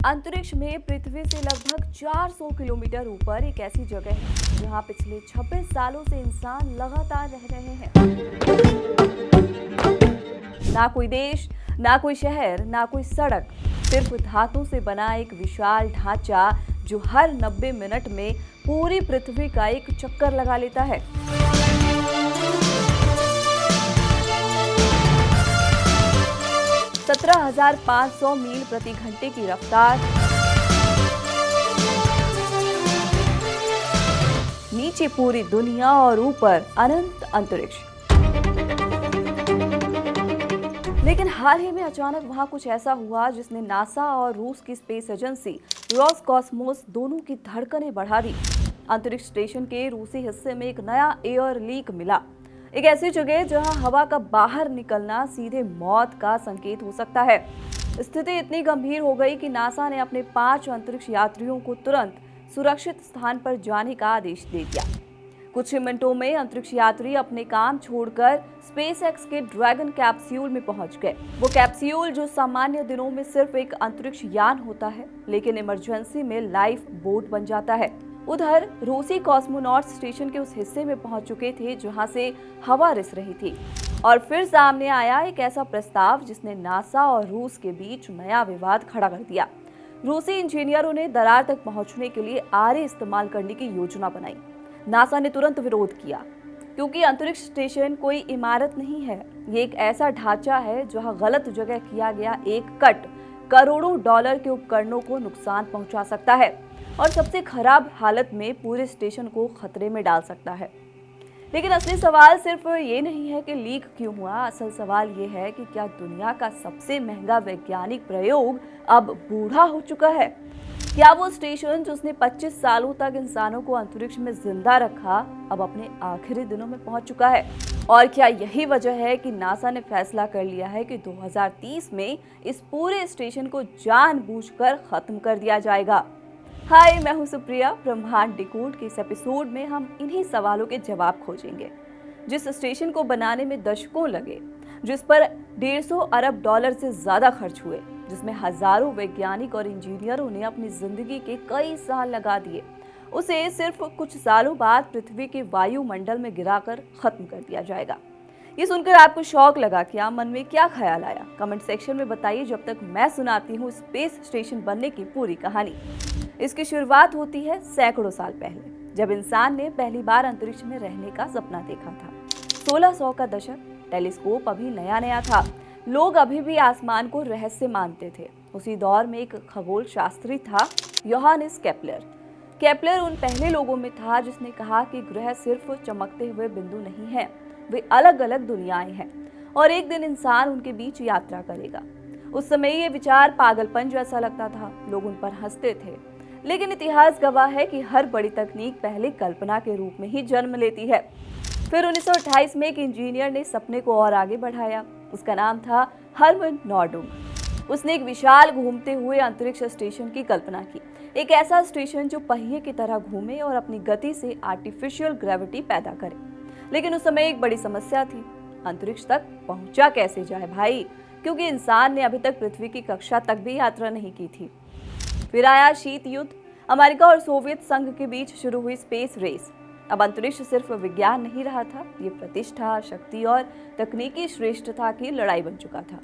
अंतरिक्ष में पृथ्वी से लगभग 400 किलोमीटर ऊपर एक ऐसी जगह है जहां पिछले 26 सालों से इंसान लगातार रह रहे हैं। ना कोई देश, ना कोई शहर, ना कोई सड़क, सिर्फ धातु से बना एक विशाल ढांचा जो हर 90 मिनट में पूरी पृथ्वी का एक चक्कर लगा लेता है। सत्रह 17,500 मील प्रति घंटे की रफ्तार, नीचे पूरी दुनिया और ऊपर अनंत अंतरिक्ष। लेकिन हाल ही में अचानक वहां कुछ ऐसा हुआ जिसने नासा और रूस की स्पेस एजेंसी रोसकॉस्मोस दोनों की धड़कनें बढ़ा दी। अंतरिक्ष स्टेशन के रूसी हिस्से में एक नया एयर लीक मिला, एक ऐसी जगह जहां हवा का बाहर निकलना सीधे मौत का संकेत हो सकता है। स्थिति इतनी गंभीर हो गई कि नासा ने अपने 5 अंतरिक्ष यात्रियों को तुरंत सुरक्षित स्थान पर जाने का आदेश दे दिया। कुछ ही मिनटों में अंतरिक्ष यात्री अपने काम छोड़कर स्पेसएक्स के ड्रैगन कैप्सूल में पहुंच गए। वो कैप्सूल जो सामान्य दिनों में सिर्फ एक अंतरिक्ष यान होता है, लेकिन इमरजेंसी में लाइफ बोट बन जाता है। उधर रूसी कॉस्मोनॉट स्टेशन के उस हिस्से में पहुंच चुके थे जहां से हवा रिस रही थी, और फिर सामने आया एक ऐसा प्रस्ताव जिसने नासा और रूस के बीच नया विवाद खड़ा कर दिया। रूसी इंजीनियरों ने दरार तक पहुंचने के लिए आरे इस्तेमाल करने की योजना बनाई। नासा ने तुरंत विरोध किया, क्योंकि अंतरिक्ष स्टेशन कोई इमारत नहीं है, ये एक ऐसा ढांचा है जहां गलत जगह किया गया एक कट करोड़ों डॉलर के उपकरणों को नुकसान पहुंचा सकता है और सबसे खराब हालत में पूरे स्टेशन को खतरे में डाल सकता है। लेकिन असली सवाल सिर्फ ये नहीं है कि लीक क्यों हुआ, असल सवाल ये है कि क्या दुनिया का सबसे महंगा वैज्ञानिक प्रयोग अब बूढ़ा हो चुका है? क्या वो स्टेशन जो उसने 25 सालों तक इंसानों को अंतरिक्ष में जिंदा रखा अब अपने आखिरी दिनों में पहुंच चुका है? और क्या यही वजह है कि नासा ने फैसला कर लिया है कि 2030 में इस पूरे स्टेशन को जानबूझकर खत्म कर दिया जाएगा? हाय, मैं हूं सुप्रिया। ब्रह्मांड डिकोड के इस एपिसोड में हम इन्हीं सवालों के जवाब खोजेंगे। जिस स्टेशन को बनाने में दशकों लगे, जिस पर 150 अरब डॉलर से ज्यादा खर्च हुए, जिसमें हजारों वैज्ञानिक और इंजीनियरों ने अपनी जिंदगी के कई साल लगा दिए, उसे सिर्फ कुछ सालों बाद पृथ्वी के वायुमंडल में गिराकर खत्म कर दिया जाएगा। ये सुनकर आपको शौक लगा क्या? मन में क्या ख्याल आया? कमेंट सेक्शन में बताइए, जब तक मैं सुनाती हूँ स्पेस स्टेशन बनने की पूरी कहानी। इसकी शुरुआत होती है सैकड़ों साल पहले, जब इंसान ने पहली बार अंतरिक्ष में रहने का सपना देखा था। 1600 का दशक, टेलीस्कोप अभी नया नया था, लोग अभी भी आसमान को रहस्य मानते थे। उसी दौर में एक खगोल शास्त्री था, योहानिस केपलर। केपलर उन पहले लोगों में था जिसने कहा कि ग्रह सिर्फ चमकते हुए बिंदु नहीं है, वे अलग अलग दुनियाएं हैं और एक दिन इंसान उनके बीच यात्रा करेगा। उस समय ये विचार पागलपन जैसा लगता था, लोग उन पर हंसते थे। लेकिन इतिहास गवाह है कि हर बड़ी तकनीक पहले कल्पना के रूप में ही जन्म लेती है। फिर 1928 में एक इंजीनियर ने सपने को और आगे बढ़ाया। उसका नाम था हरमन नॉर्डुंग। उसने एक विशाल घूमते हुए अंतरिक्ष स्टेशन की कल्पना की, एक ऐसा स्टेशन जो पहिए की तरह घूमे और अपनी गति से आर्टिफिशियल ग्रेविटी पैदा करे। लेकिन उस समय एक बड़ी समस्या थी, अंतरिक्ष तक पहुंचा कैसे जाए भाई, क्योंकि इंसान ने अभी तक पृथ्वी की कक्षा तक भी यात्रा नहीं की थी। फिर आया शीत युद्ध, अमेरिका और सोवियत संघ के बीच शुरू हुई स्पेस रेस। अब अंतरिक्ष सिर्फ विज्ञान नहीं रहा था, ये प्रतिष्ठा, शक्ति और तकनीकी श्रेष्ठता की लड़ाई बन चुका था।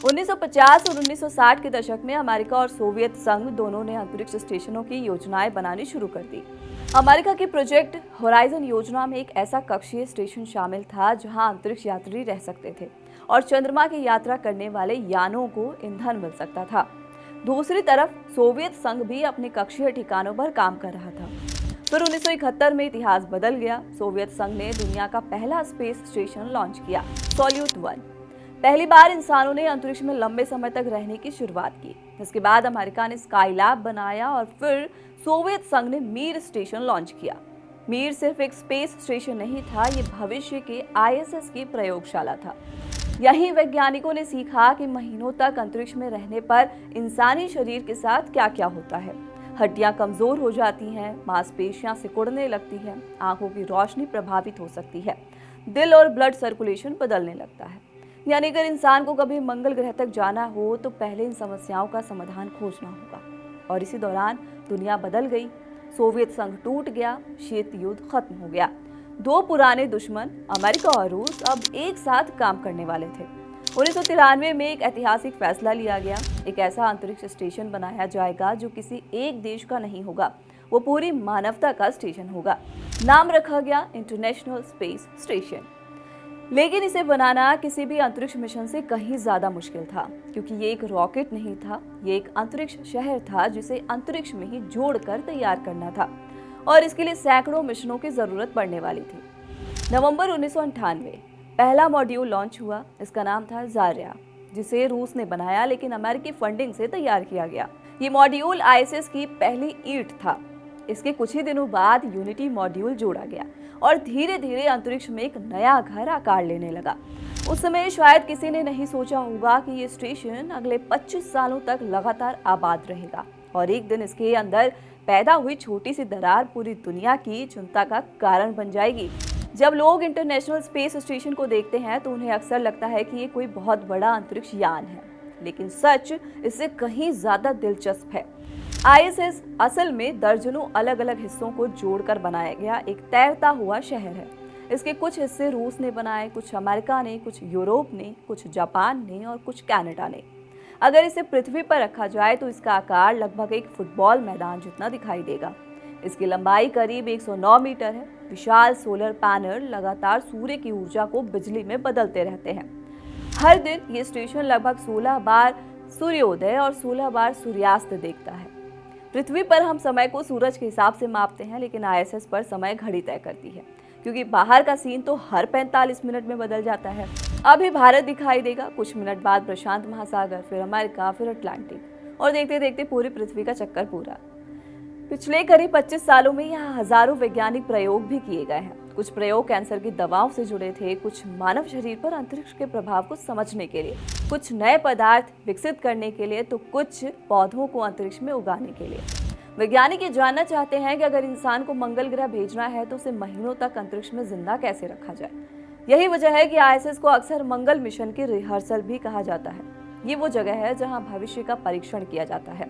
1950 और 1960 के दशक में अमेरिका और सोवियत संघ दोनों ने अंतरिक्ष स्टेशनों की योजनाएं बनानी शुरू कर दी। अमेरिका की प्रोजेक्ट होराइजन योजना में एक ऐसा कक्षीय स्टेशन शामिल था जहां अंतरिक्ष यात्री रह सकते थे और चंद्रमा की यात्रा करने वाले यानों को ईंधन मिल सकता था। दूसरी तरफ सोवियत संघ भी अपने कक्षीय ठिकानों पर काम कर रहा था। फिर 1971 में इतिहास बदल गया। सोवियत संघ ने दुनिया का पहला स्पेस स्टेशन लॉन्च किया, सोल्यूट 1। पहली बार इंसानों ने अंतरिक्ष में लंबे समय तक रहने की शुरुआत की। इसके बाद अमेरिका ने स्काईलैब बनाया और फिर सोवियत संघ ने मीर स्टेशन लॉन्च किया। मीर सिर्फ एक स्पेस स्टेशन नहीं था, ये भविष्य के ISS की प्रयोगशाला था। यही वैज्ञानिकों ने सीखा कि महीनों तक अंतरिक्ष में रहने पर इंसानी शरीर के साथ क्या क्या होता है। हड्डियां कमजोर हो जाती हैं, मांसपेशियां सिकुड़ने लगती हैं, आंखों की रोशनी प्रभावित हो सकती है, दिल और ब्लड सर्कुलेशन बदलने लगता है। यानी अगर इंसान को कभी मंगल ग्रह तक जाना हो तो पहले इन समस्याओं का समाधान खोजना होगा। और इसी दौरान दुनिया बदल गई। सोवियत संघ टूट गया, शीत युद्ध खत्म हो गया। दो पुराने दुश्मन अमेरिका और रूस अब एक साथ काम करने वाले थे। 1993 में एक ऐतिहासिक फैसला लिया गया। एक ऐसा अंतरिक्ष स्टेशन बनाया जाएगा जो किसी एक देश का नहीं होगा, वो पूरी मानवता का स्टेशन होगा। नाम रखा गया इंटरनेशनल स्पेस स्टेशन। लेकिन इसे बनाना किसी भी अंतरिक्ष मिशन से कहीं ज्यादा मुश्किल था, क्योंकि ये एक रॉकेट नहीं था, ये एक अंतरिक्ष शहर था जिसे अंतरिक्ष में ही जोड़कर तैयार करना था। और इसके लिए सैकड़ों मिशनों की जरूरत पड़ने वाली थी। नवंबर 1998 पहला मॉड्यूल लॉन्च हुआ। इसका नाम था जार्या, जिसे रूस ने बनाया लेकिन अमेरिकी फंडिंग से तैयार किया गया। ये मॉड्यूल आईएसएस की पहली ईंट था। इसके कुछ ही दिनों बाद यूनिटी मॉड्यूल जोड़ा गया और धीरे धीरे अंतरिक्ष में एक नया घर आकार लेने लगा। उस समय शायद किसी ने नहीं सोचा होगा कि ये स्टेशन अगले 25 सालों तक लगातार आबाद रहेगा और एक दिन इसके अंदर पैदा हुई छोटी सी दरार पूरी दुनिया की चिंता का कारण बन जाएगी। जब लोग इंटरनेशनल स्पेस स्टेशन को देखते हैं तो उन्हें अक्सर लगता है कि ये कोई बहुत बड़ा अंतरिक्ष यान है, लेकिन सच इससे कहीं ज्यादा दिलचस्प है। आईएसएस असल में दर्जनों अलग अलग हिस्सों को जोड़कर बनाया गया एक तैरता हुआ शहर है। इसके कुछ हिस्से रूस ने बनाए, कुछ अमेरिका ने, कुछ यूरोप ने, कुछ जापान ने और कुछ कनाडा ने। अगर इसे पृथ्वी पर रखा जाए तो इसका आकार लगभग एक फुटबॉल मैदान जितना दिखाई देगा। इसकी लंबाई करीब 109 मीटर है। विशाल सोलर पैनल लगातार सूर्य की ऊर्जा को बिजली में बदलते रहते हैं। हर दिन ये स्टेशन लगभग 16 बार सूर्योदय और 16 बार सूर्यास्त देखता है। पृथ्वी पर हम समय को सूरज के हिसाब से मापते हैं, लेकिन आईएसएस पर समय घड़ी तय करती है, क्योंकि बाहर का सीन तो हर 45 मिनट में बदल जाता है। अभी भारत दिखाई देगा, कुछ मिनट बाद प्रशांत महासागर, फिर अमेरिका, फिर अटलांटिक, और देखते देखते पूरी पृथ्वी का चक्कर पूरा। पिछले करीब 25 सालों में यहाँ हजारों वैज्ञानिक प्रयोग भी किए गए हैं। कुछ प्रयोग कैंसर की दवाओं से जुड़े थे, कुछ मानव शरीर पर अंतरिक्ष के प्रभाव को समझने के लिए, कुछ नए पदार्थ विकसित करने के लिए, तो कुछ पौधों को अंतरिक्ष में उगाने के लिए। वैज्ञानिक ये जानना चाहते हैं कि अगर इंसान को मंगल ग्रह भेजना है तो उसे महीनों तक अंतरिक्ष में जिंदा कैसे रखा जाए। यही वजह है कि आईएसएस को अक्सर मंगल मिशन की रिहर्सल भी कहा जाता है। ये वो जगह है जहाँ भविष्य का परीक्षण किया जाता है।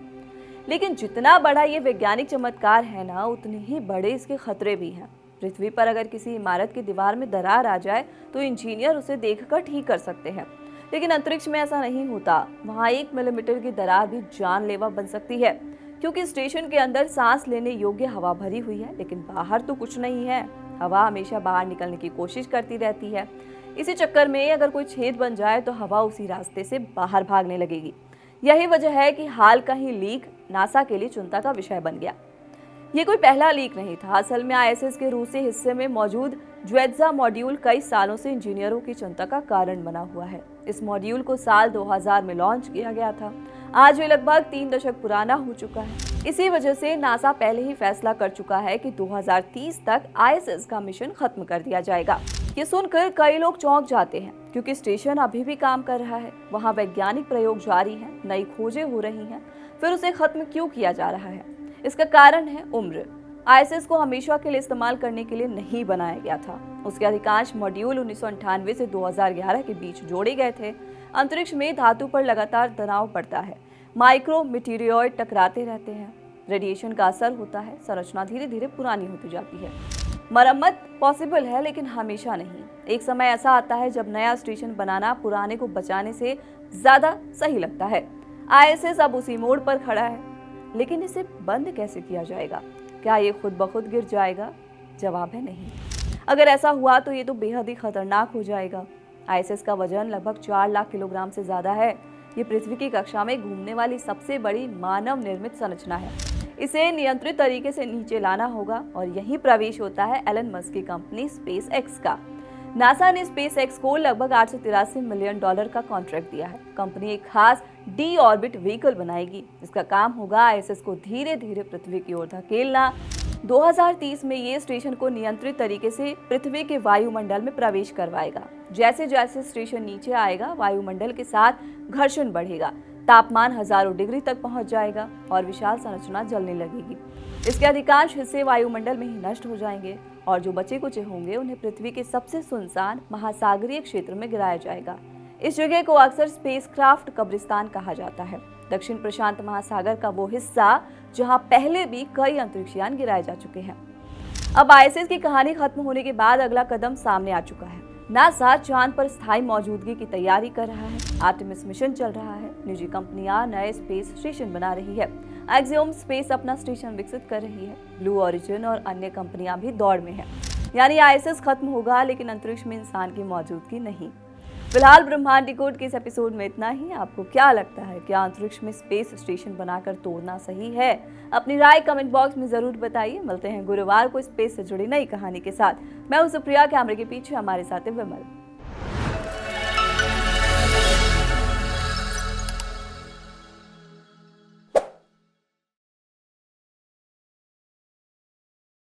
लेकिन जितना बड़ा ये वैज्ञानिक चमत्कार है ना, उतने ही बड़े इसके खतरे भी हैं। पृथ्वी पर अगर किसी इमारत की दीवार में दरार आ जाए तो इंजीनियर उसे देखकर ठीक कर सकते हैं, लेकिन अंतरिक्ष में ऐसा नहीं होता। वहाँ 1 मिलीमीटर की दरार भी जानलेवा बन सकती है, क्योंकि स्टेशन के अंदर सांस लेने योग्य हवा भरी हुई है, लेकिन बाहर तो कुछ नहीं है। हवा हमेशा बाहर निकलने की कोशिश करती रहती है। इसी चक्कर में अगर कोई छेद बन जाए तो हवा उसी रास्ते से बाहर भागने लगेगी। यही वजह है कि हाल का ही लीक नासा के लिए चिंता का विषय बन गया। ये कोई पहला लीक नहीं था। असल में आईएसएस के रूसी हिस्से में मौजूद ज्वेत्जा मॉड्यूल कई सालों से इंजीनियरों की चिंता का कारण बना हुआ है। इस मॉड्यूल को साल 2000 में लॉन्च किया गया था। आज ये लगभग 3 दशक पुराना हो चुका है। इसी वजह से नासा पहले ही फैसला कर चुका है कि 2030 तक आईएसएस का मिशन खत्म कर दिया जाएगा। ये सुनकर कई लोग चौंक जाते हैं, क्योंकि स्टेशन अभी भी काम कर रहा है, वहाँ वैज्ञानिक प्रयोग जारी हैं, नई खोजें हो रही हैं, फिर उसे खत्म क्यों किया जा रहा है? इसका कारण है उम्र। आईएसएस को हमेशा के लिए इस्तेमाल करने के लिए नहीं बनाया गया था। उसके अधिकांश मॉड्यूल 1998 से 2011 के बीच जोड़े गए थे। अंतरिक्ष में धातु पर लगातार तनाव पड़ता है, माइक्रो मेटीरियोइड टकराते रहते हैं, रेडिएशन का असर होता है, संरचना धीरे धीरे पुरानी होती जाती है। मरम्मत पॉसिबल है, लेकिन हमेशा नहीं। एक समय ऐसा आता है जब नया स्टेशन बनाना पुराने को बचाने से ज्यादा सही लगता है। आईएसएस अब उसी मोड़ पर खड़ा है, लेकिन इसे बंद कैसे किया जाएगा? क्या ये खुद ब खुद गिर जाएगा? जवाब है नहीं। अगर ऐसा हुआ तो ये तो बेहद ही खतरनाक हो जाएगा। आईएसएस का वजन लगभग 4 लाख किलोग्राम से ज्यादा है। ये पृथ्वी की कक्षा में घूमने वाली सबसे बड़ी मानव निर्मित संरचना है। इसे नियंत्रित तरीके से नीचे लाना होगा, और यही प्रवेश होता है एलन मस्क की कंपनी स्पेस एक्स का। नासा ने स्पेस एक्स को लगभग $883 मिलियन का कॉन्ट्रैक्ट दिया है। कंपनी एक खास डी ऑर्बिट व्हीकल बनाएगी। इसका काम होगा आईएसएस को धीरे धीरे पृथ्वी की ओर धकेलना। 2030 में ये स्टेशन को नियंत्रित तरीके से पृथ्वी के वायुमंडल में प्रवेश करवाएगा। जैसे जैसे स्टेशन नीचे आएगा, वायुमंडल के साथ घर्षण बढ़ेगा, तापमान हजारों डिग्री तक पहुंच जाएगा और विशाल संरचना जलने लगेगी। इसके अधिकांश हिस्से वायुमंडल में ही नष्ट हो जाएंगे, और जो बचे कुचे होंगे उन्हें पृथ्वी के सबसे सुनसान महासागरीय क्षेत्र में गिराया जाएगा। इस जगह को अक्सर स्पेसक्राफ्ट कब्रिस्तान कहा जाता है। दक्षिण प्रशांत महासागर का वो हिस्सा जहां पहले भी कई अंतरिक्ष यान गिराए जा चुके हैं। अब आईएसएस की कहानी खत्म होने के बाद अगला कदम सामने आ चुका है। नासा चांद पर स्थायी मौजूदगी की तैयारी कर रहा है। आर्टेमिस मिशन चल रहा है। निजी कंपनियां नए स्पेस स्टेशन बना रही है। एक्सियोम स्पेस अपना स्टेशन विकसित कर रही है। ब्लू ओरिजिन और अन्य कंपनियां भी दौड़ में हैं। यानी आईएसएस खत्म होगा, लेकिन अंतरिक्ष में इंसान की मौजूदगी नहीं। फिलहाल ब्रह्मांड डिकोड के इस एपिसोड में इतना ही। आपको क्या लगता है, क्या अंतरिक्ष में स्पेस स्टेशन बनाकर तोड़ना सही है? अपनी राय कमेंट बॉक्स में जरूर बताइए। मिलते हैं गुरुवार को स्पेस से जुड़ी नई कहानी के साथ। मैं हूं सुप्रिया, कैमरे के पीछे हमारे साथ है विमल।